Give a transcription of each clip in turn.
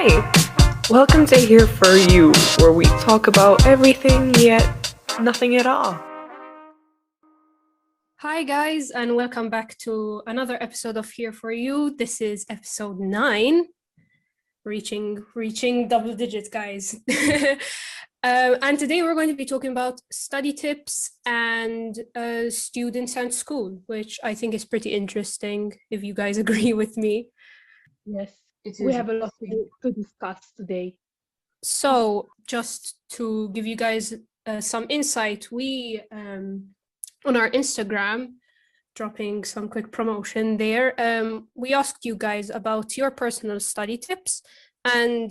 Hi, welcome to Here For You, where we talk about everything yet nothing at all. Hi guys, and welcome back to another episode of Here For You. This is episode 9, reaching double digits, guys. And today we're going to be talking about study tips and students and school, which I think is pretty interesting, if you guys agree with me. Yes, we have a lot to discuss today. So just to give you guys some insight, we, on our Instagram, dropping some quick promotion there, we asked you guys about your personal study tips. And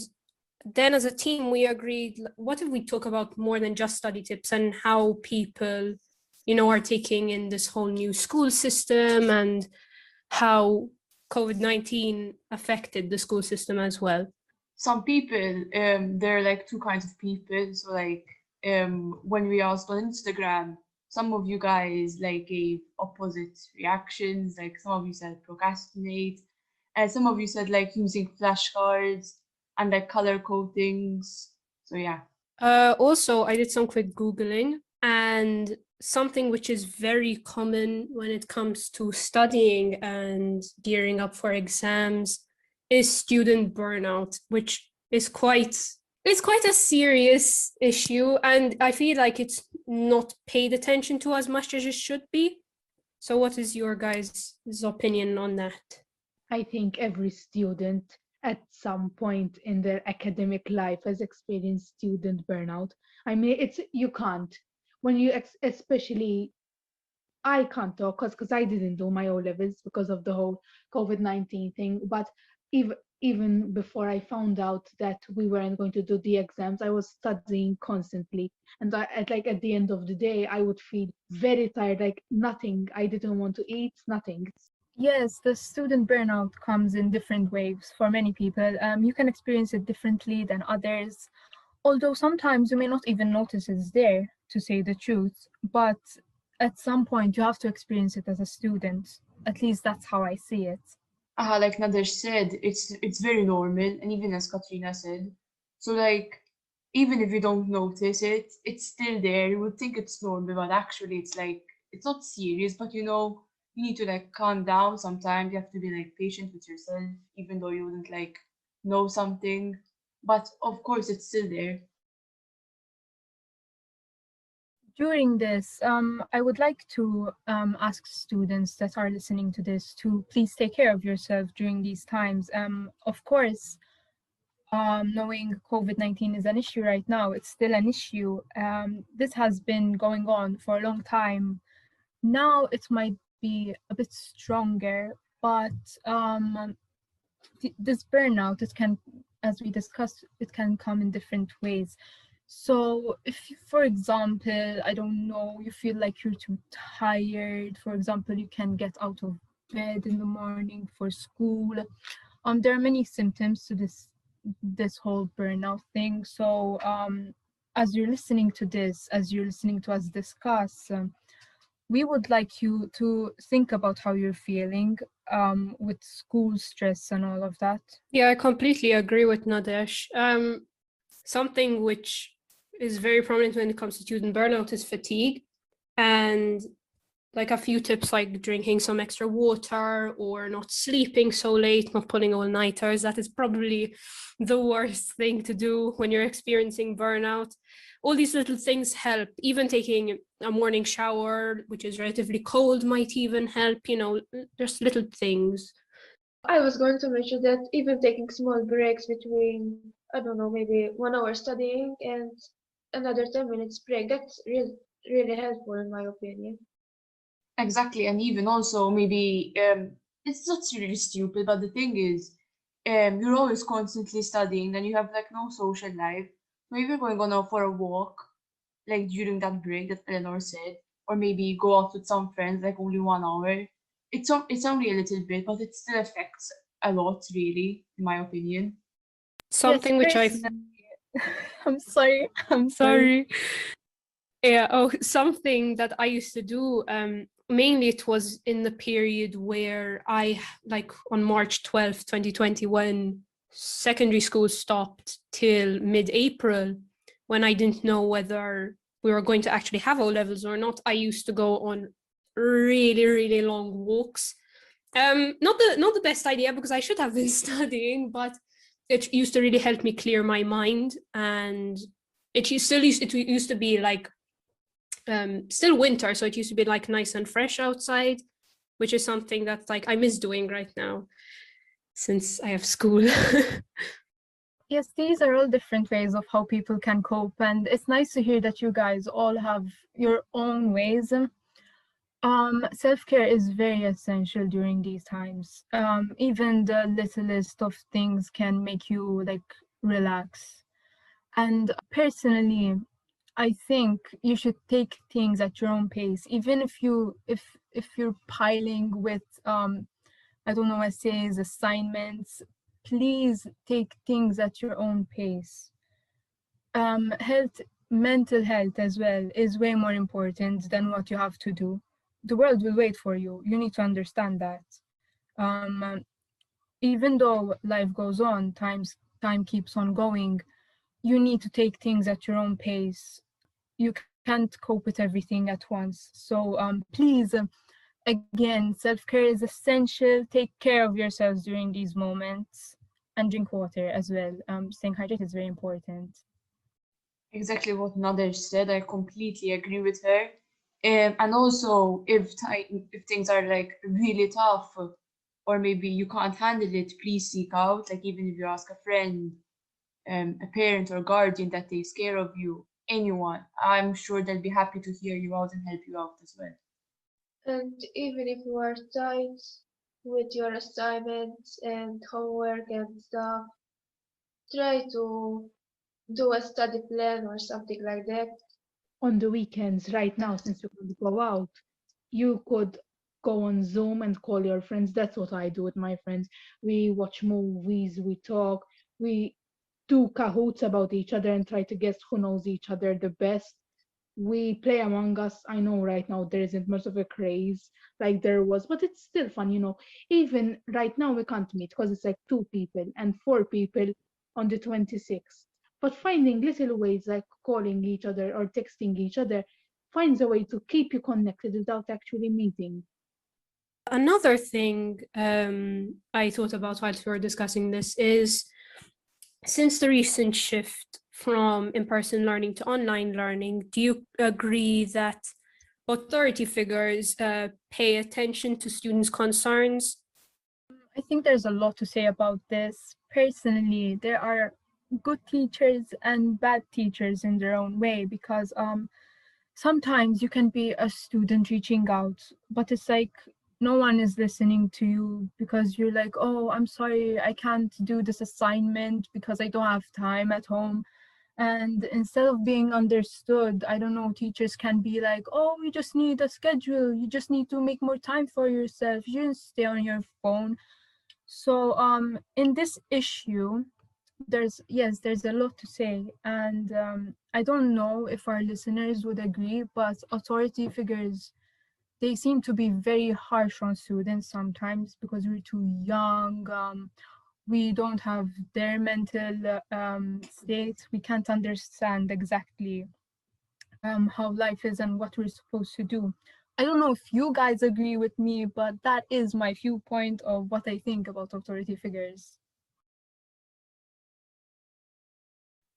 then as a team, we agreed, what if we talk about more than just study tips and how people, are taking in this whole new school system and how COVID-19 affected the school system as well. Some people, there are like two kinds of people. So like when we asked on Instagram, some of you guys like gave opposite reactions. Like some of you said procrastinate, and some of you said like using flashcards and like color coatings. So yeah. Also, I did some quick Googling, and something which is very common when it comes to studying and gearing up for exams is student burnout, which is quite a serious issue, and I feel like it's not paid attention to as much as it should be. So what is your guys' opinion on that? I think every student at some point in their academic life has experienced student burnout. I mean, you can't, when you, especially, I can't talk because I didn't do my O-levels because of the whole COVID-19 thing, but even before I found out that we weren't going to do the exams, I was studying constantly. And at the end of the day, I would feel very tired, like nothing. I didn't want to eat, nothing. Yes, the student burnout comes in different waves for many people. You can experience it differently than others, although sometimes you may not even notice it's there, to say the truth. But at some point, you have to experience it as a student. At least that's how I see it. Like Nader said, it's very normal, and even as Katrina said. So like even if you don't notice it, it's still there. You would think it's normal, but actually it's like it's not serious, but you need to like calm down sometimes. You have to be like patient with yourself, even though you wouldn't like know something. But of course it's still there. During this, I would like to ask students that are listening to this to please take care of yourself during these times. Of course, knowing COVID-19 is an issue right now, it's still an issue. This has been going on for a long time. Now it might be a bit stronger, but this burnout, it can, as we discussed, it can come in different ways. So if you, for example, I don't know, you feel like you're too tired, for example, you can get out of bed in the morning for school. There are many symptoms to this whole burnout thing. So as you're listening to this, as you're listening to us discuss, we would like you to think about how you're feeling with school stress and all of that. Yeah, I completely agree with Nadesh. Something which is very prominent when it comes to student burnout is fatigue, and like a few tips like drinking some extra water or not sleeping so late, not pulling all-nighters. That is probably the worst thing to do when you're experiencing burnout. All these little things help. Even taking a morning shower, which is relatively cold, might even help, just little things. I was going to mention that even taking small breaks between, I don't know, maybe 1 hour studying and another 10 minutes break, that's really helpful in my opinion. Exactly, and even also maybe it's not really stupid, but the thing is, you're always constantly studying, and you have like no social life. Maybe you're going on for a walk, like during that break that Eleanor said, or maybe go out with some friends, like only 1 hour. It's only a little bit, but it still affects a lot, really, in my opinion. Something Yes, which I'm sorry. Yeah, something that I used to do, mainly it was in the period where I, like on March 12th, 2020, when secondary school stopped till mid-April, when I didn't know whether we were going to actually have O-levels or not, I used to go on really, really long walks. Not the best idea, because I should have been studying, but it used to really help me clear my mind. And it used to be like still winter, so it used to be like nice and fresh outside, which is something that like I miss doing right now since I have school. Yes, these are all different ways of how people can cope, and it's nice to hear that you guys all have your own ways. Self-care is very essential during these times. Even the littlest of things can make you like relax. And personally, I think you should take things at your own pace, even if you're piling with I don't know, essays, assignments. Please take things at your own pace. Mental health as well is way more important than what you have to do. The world will wait for you. You need to understand that. Um, Even though life goes on, time keeps on going. You need to take things at your own pace. You can't cope with everything at once. So please, again, self-care is essential. Take care of yourselves during these moments and drink water as well. Staying hydrated is very important. Exactly what Nader said. I completely agree with her. And also, if things are like really tough, or maybe you can't handle it, please seek out. Like even if you ask a friend, a parent or guardian that takes care of you, anyone, I'm sure they'll be happy to hear you out and help you out as well. And even if you are tight with your assignments and homework and stuff, try to do a study plan or something like that. On the weekends, right now, since you can't go out, you could go on Zoom and call your friends. That's what I do with my friends. We watch movies, we talk, we do cahoots about each other and try to guess who knows each other the best. We play Among Us. I know right now there isn't much of a craze like there was, but it's still fun, you know. Even right now we can't meet because it's like 2 people and 4 people on the 26th. But finding little ways like calling each other or texting each other finds a way to keep you connected without actually meeting. Another thing I thought about while we were discussing this is, since the recent shift from in-person learning to online learning, do you agree that authority figures pay attention to students' concerns? I think there's a lot to say about this. Personally, there are good teachers and bad teachers in their own way, because sometimes you can be a student reaching out, but it's like no one is listening to you because you're like, oh, I'm sorry, I can't do this assignment because I don't have time at home. And instead of being understood, I don't know, teachers can be like, oh, you just need a schedule, you just need to make more time for yourself, you shouldn't stay on your phone. So in this issue, there's a lot to say, and I don't know if our listeners would agree, but authority figures, they seem to be very harsh on students sometimes because we're too young. We don't have their mental state. We can't understand exactly how life is and what we're supposed to do. I don't know if you guys agree with me, but that is my viewpoint of what I think about authority figures.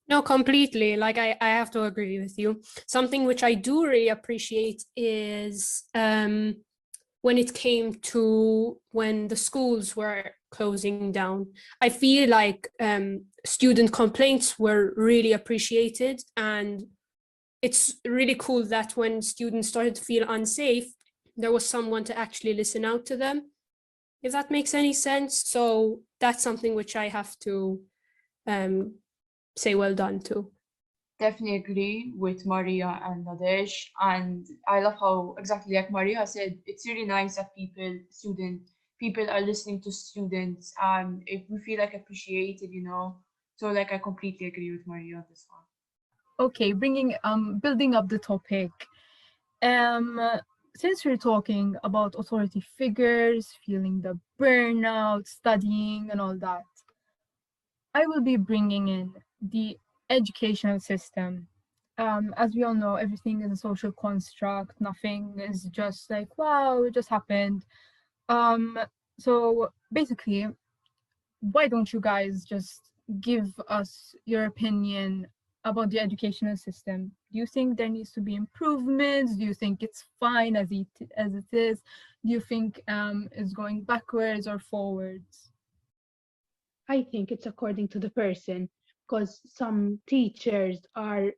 No, completely. Like I have to agree with you. Something which I do really appreciate is when it came to when the schools were closing down. I feel like student complaints were really appreciated, and it's really cool that when students started to feel unsafe, there was someone to actually listen out to them, if that makes any sense. So that's something which I have to say well done to. Definitely agree with Maria and Nadesh, and I love how exactly like Maria said, it's really nice that people are listening to students, and if we feel like appreciated, you know. So like I completely agree with Maria on this one. Okay, building up the topic. Since we're talking about authority figures, feeling the burnout, studying, and all that, I will be bringing in the educational system. As we all know, everything is a social construct. Nothing is just like, wow, it just happened. Um, so basically, why don't you guys just give us your opinion about the educational system? Do you think there needs to be improvements? Do you think it's fine as it is? Do you think it's going backwards or forwards? I think it's according to the person, because some teachers are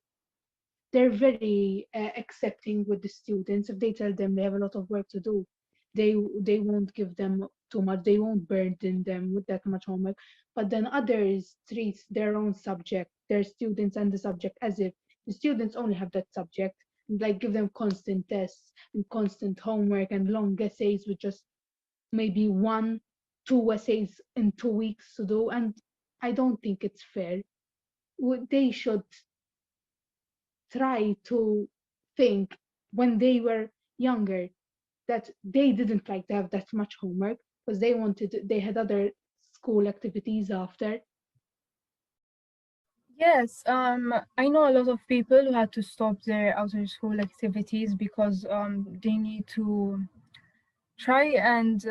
they're very accepting with the students. If they tell them they have a lot of work to do, they won't give them too much. They won't burden them with that much homework. But then others treat their own subject, their students and the subject, as if the students only have that subject, and like give them constant tests and constant homework and long essays with just maybe one, two essays in 2 weeks to do. And I don't think it's fair. They should try to think when they were younger that they didn't like to have that much homework because they had other school activities after. Yes, I know a lot of people who had to stop their outer school activities because they need to try and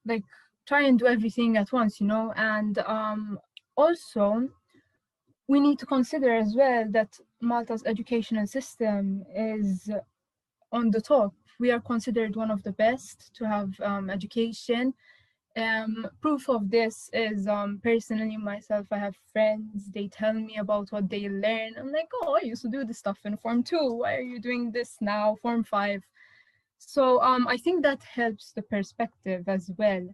like try and do everything at once, and also we need to consider as well that Malta's educational system is on the top. We are considered one of the best to have education. Proof of this is personally myself. I have friends. They tell me about what they learn. I'm like, oh, I used to do this stuff in Form 2. Why are you doing this now, Form 5? So I think that helps the perspective as well.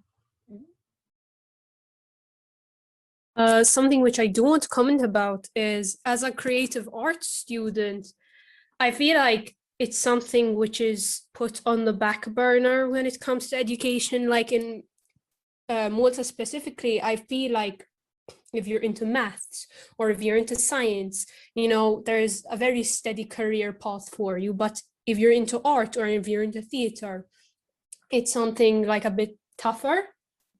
Something which I do want to comment about is, as a creative arts student, I feel like it's something which is put on the back burner when it comes to education. Like in Malta specifically, I feel like if you're into maths or if you're into science, there's a very steady career path for you. But if you're into art or if you're into theater, it's something like a bit tougher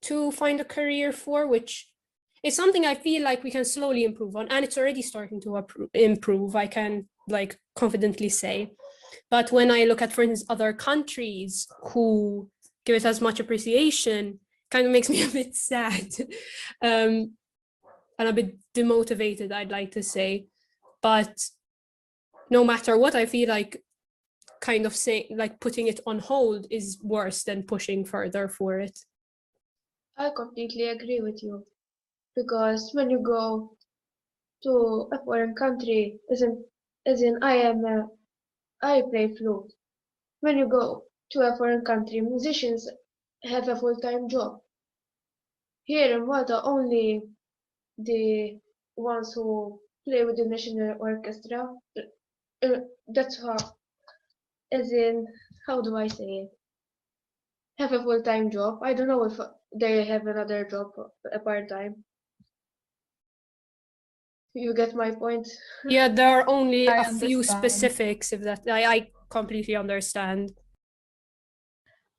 to find a career for, which is something I feel like we can slowly improve on, and it's already starting to improve, I can like confidently say. But when I look at, for instance, other countries who give it as much appreciation, kind of makes me a bit sad, and a bit demotivated, I'd like to say. But no matter what, I feel like kind of saying, like, putting it on hold is worse than pushing further for it. I completely agree with you because when you go to a foreign country, as in I play flute. When you go to a foreign country, musicians have a full-time job. Here in Malta, only the ones who play with the national orchestra. That's how, as in, how do I say it? Have a full-time job. I don't know if they have another job, a part-time. You get my point? Yeah, there are only I a few understand. specifics, if that I completely understand.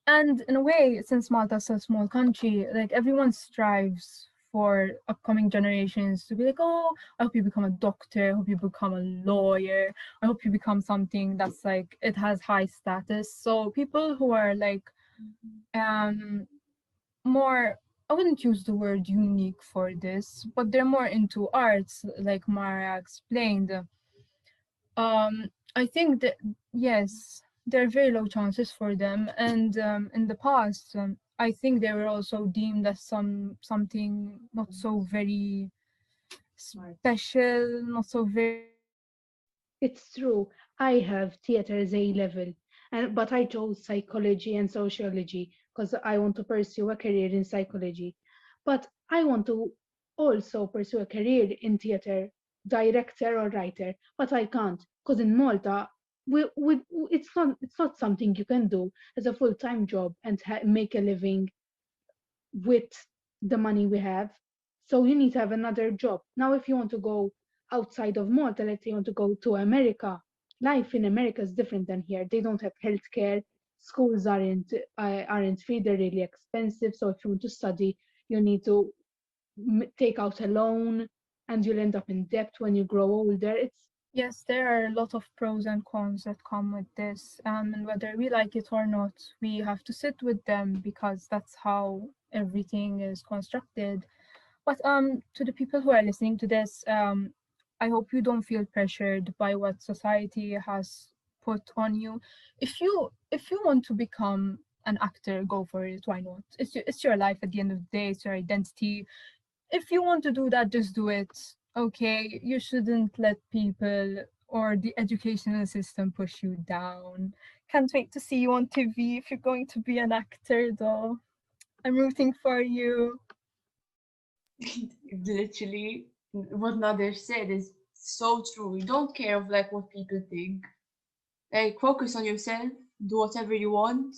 And in a way, since Malta is a small country, like everyone strives for upcoming generations to be like, oh, I hope you become a doctor, I hope you become a lawyer, I hope you become something that's like it has high status. So people who are like more, I wouldn't use the word unique for this, but they're more into arts, like Mara explained. I think that yes, there are very low chances for them, and in the past, I think they were also deemed as something not so very special, not so very. It's true. I have theater as A level, but I chose psychology and sociology because I want to pursue a career in psychology. But I want to also pursue a career in theater, director or writer, but I can't because in Malta, it's not something you can do as a full-time job and make a living with the money we have. So you need to have another job. Now, if you want to go outside of Malta, let's say you want to go to America, life in America is different than here. They don't have healthcare. Schools aren't free. They're really expensive. So if you want to study, you need to take out a loan. and you'll end up in debt when you grow older. Yes, there are a lot of pros and cons that come with this, and whether we like it or not, we have to sit with them because that's how everything is constructed. But to the people who are listening to this, I hope you don't feel pressured by what society has put on you. If you want to become an actor, go for it. Why not? It's your life at the end of the day. It's your identity. If you want to do that, just do it. Okay, you shouldn't let people or the educational system push you down. Can't wait to see you on TV if you're going to be an actor, though. I'm rooting for you. Literally, what Nader said is so true. You don't care of like what people think. Like focus on yourself, do whatever you want.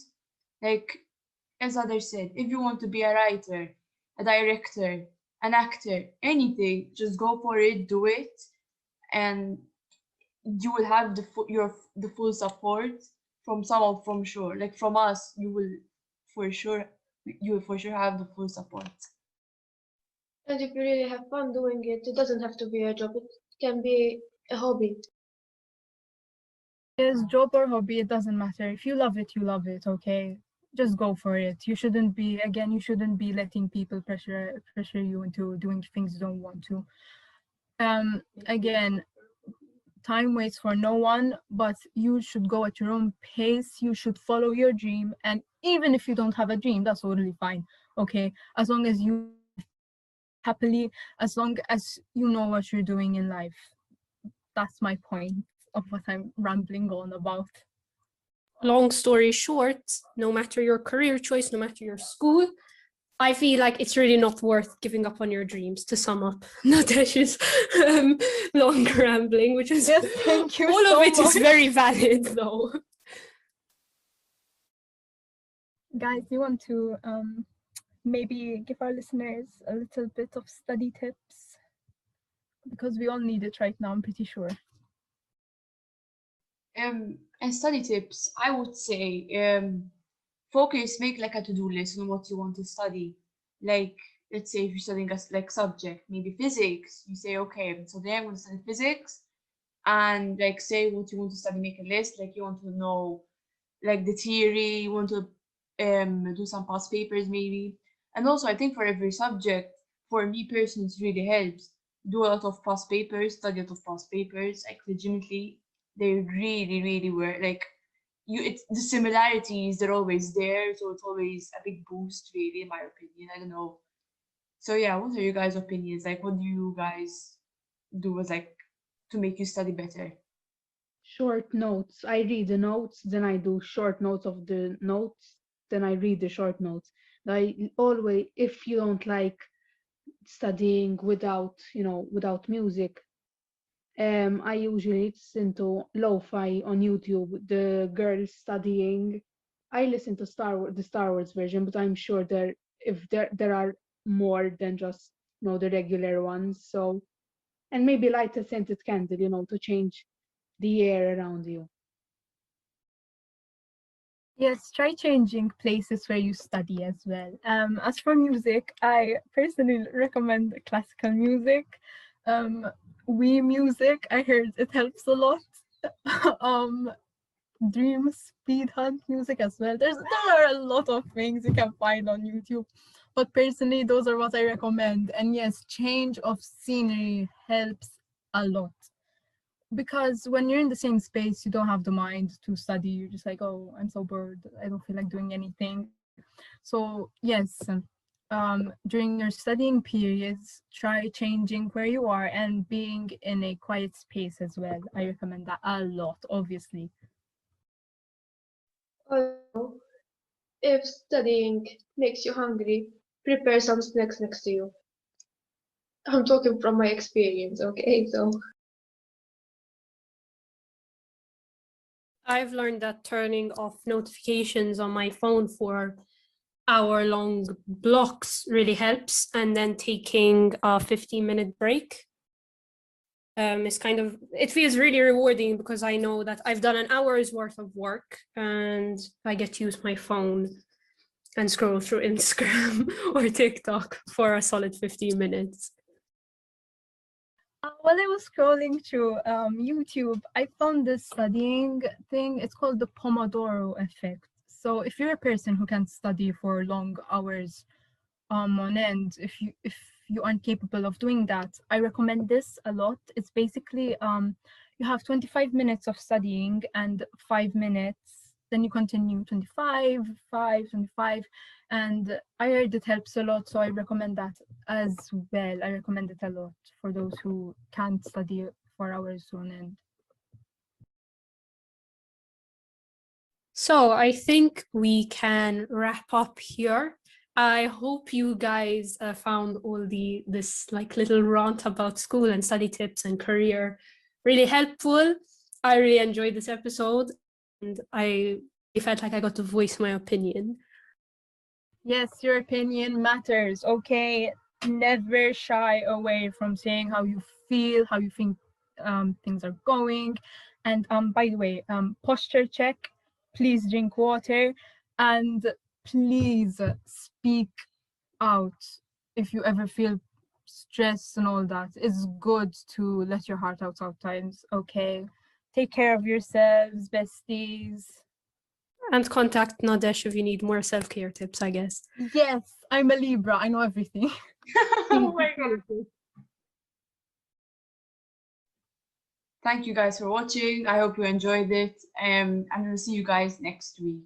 Like as Nader said, if you want to be a writer, a director, an actor, anything, just go for it, do it, and you will have the full support from someone from sure. Like from us, you will for sure have the full support. And if you really have fun doing it, it doesn't have to be a job. It can be a hobby. Is job or hobby, it doesn't matter. If you love it, you love it, okay? Just go for it. You shouldn't be letting people pressure you into doing things you don't want to. Again, time waits for no one, but you should go at your own pace. You should follow your dream, and even if you don't have a dream, that's totally fine, okay? As long as you happily, as long as you know what you're doing in life. That's my point of what I'm rambling on about. Long story short, no matter your career choice, no matter your school, I feel like it's really not worth giving up on your dreams, to sum up Nadesh's long rambling, which is Yes, thank you all so of it is much. very valid though. Guys, you want to maybe give our listeners a little bit of study tips? Because we all need it right now, I'm pretty sure. And study tips, I would say, focus, make like a to-do list on what you want to study. Like, let's say if you're studying a like subject, maybe physics, you say, okay, so today I'm going to study physics, and like say what you want to study, make a list. Like you want to know, like the theory, you want to do some past papers maybe. And also, I think for every subject, for me personally, it really helps. Do a lot of past papers, study a lot of past papers. Like legitimately, they really, really were like it's the similarities, they're always there, so it's always a big boost, really, in my opinion. I don't know. So yeah, what are you guys' opinions? Like, what do you guys do as like to make you study better? Short notes. I read the notes, then I do short notes of the notes, then I read the short notes. I always, if you don't like studying without music, I usually listen to lo-fi on YouTube, the girls studying. I listen to the Star Wars version, but I'm sure there are more than just the regular ones. So, and maybe light a scented candle, to change the air around you. Yes, try changing places where you study as well. As for music, I personally recommend classical music. We music, I heard it helps a lot. um, Dream speed hunt music as well. There are a lot of things you can find on YouTube, but personally, those are what I recommend. And yes, change of scenery helps a lot. Because when you're in the same space, you don't have the mind to study. You're just like, oh, I'm so bored. I don't feel like doing anything. So yes, during your studying periods, try changing where you are and being in a quiet space as well. I recommend that a lot, obviously. Also, if studying makes you hungry, prepare some snacks next to you. I'm talking from my experience, okay? So, I've learned that turning off notifications on my phone for hour-long blocks really helps, and then taking a 15-minute break is it feels really rewarding because I know that I've done an hour's worth of work and I get to use my phone and scroll through Instagram or TikTok for a solid 15 minutes. While I was scrolling through YouTube, I found this studying thing. It's called the Pomodoro effect. So if you're a person who can study for long hours on end, if you aren't capable of doing that, I recommend this a lot. It's basically you have 25 minutes of studying and 5 minutes, then you continue 25, 5, 25, and I heard it helps a lot, so I recommend that as well. I recommend it a lot for those who can't study for hours on end. So I think we can wrap up here. I hope you guys found all this like little rant about school and study tips and career really helpful. I really enjoyed this episode, and I felt like I got to voice my opinion. Yes, your opinion matters, okay? Never shy away from saying how you feel, how you think things are going. And by the way, posture check, please drink water, and please speak out if you ever feel stress and all that. It's good to let your heart out sometimes, okay? Take care of yourselves, besties. And contact Nadesh if you need more self-care tips, I guess. Yes, I'm a Libra. I know everything. Oh my God. Thank you guys for watching. I hope you enjoyed it. And we'll see you guys next week.